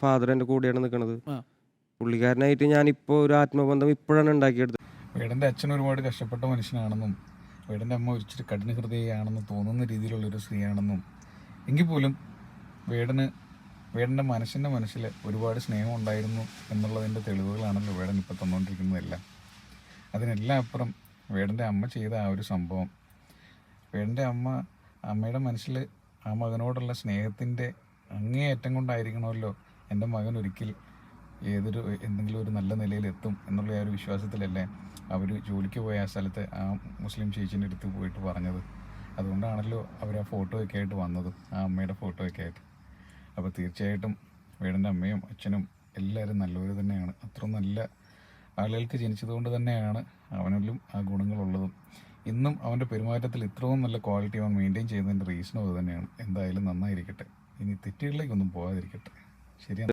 Father എൻ്റെ കൂടെയാണ് നിൽക്കുന്നത്. ആ. പുള്ളിക്കാരനായിട്ട് ഞാനിപ്പോൾ ഒരു ആത്മബന്ധം ഇപ്പോഴാണ് ഉണ്ടാക്കിയെടുത്തത്. വേടൻ്റെ അച്ഛൻ ഒരുപാട് കഷ്ടപ്പെട്ട മനുഷ്യനാണെന്നും വേടൻ്റെ അമ്മ ഒരിച്ചിരി കഠിന ഹൃദയയാണെന്ന് തോന്നുന്ന രീതിയിലുള്ളൊരു സ്ത്രീയാണെന്നും എങ്കിൽ പോലും വേടൻ്റെ മനസ്സിൽ ഒരുപാട് സ്നേഹം ഉണ്ടായിരുന്നു എന്നുള്ളതിൻ്റെ തെളിവുകളാണല്ലോ വേടൻ ഇപ്പോൾ തന്നുകൊണ്ടിരിക്കുന്നതെല്ലാം. അതിനെല്ലാം അപ്പുറം വേടൻ്റെ അമ്മ ചെയ്ത ആ ഒരു സംഭവം, വേടൻ്റെ അമ്മയുടെ മനസ്സിൽ ആ മകനോടുള്ള സ്നേഹത്തിൻ്റെ അങ്ങേയറ്റം കൊണ്ടായിരിക്കണമല്ലോ എൻ്റെ മകൻ ഒരിക്കൽ എന്തെങ്കിലും ഒരു നല്ല നിലയിലെത്തും എന്നുള്ള ആ ഒരു വിശ്വാസത്തിലല്ലേ അവർ ജോലിക്ക് പോയ ആ സ്ഥലത്ത് ആ മുസ്ലിം ചേച്ചീൻ്റെ അടുത്ത് പോയിട്ട് പറഞ്ഞത്. അതുകൊണ്ടാണല്ലോ അവർ ആ ഫോട്ടോയൊക്കെ ആയിട്ട് വന്നതും, ആ അമ്മയുടെ ഫോട്ടോയൊക്കെ ആയിട്ട്. അപ്പോൾ തീർച്ചയായിട്ടും വേടൻ്റെ അമ്മയും അച്ഛനും എല്ലാവരും നല്ലവർ തന്നെയാണ്. അത്ര നല്ല ആളുകൾക്ക് ജനിച്ചതുകൊണ്ട് തന്നെയാണ് അവനിലും ആ ഗുണങ്ങളുള്ളതും. ഇന്നും അവൻ്റെ പെരുമാറ്റത്തിൽ ഇത്രയും നല്ല ക്വാളിറ്റി അവൻ മെയിൻറ്റെയിൻ ചെയ്യുന്നതിൻ്റെ റീസണും അത് തന്നെയാണ്. എന്തായാലും നന്നായിരിക്കട്ടെ, ഇനി തെറ്റുകളിലേക്കൊന്നും പോകാതിരിക്കട്ടെ. ശരിയാണ്.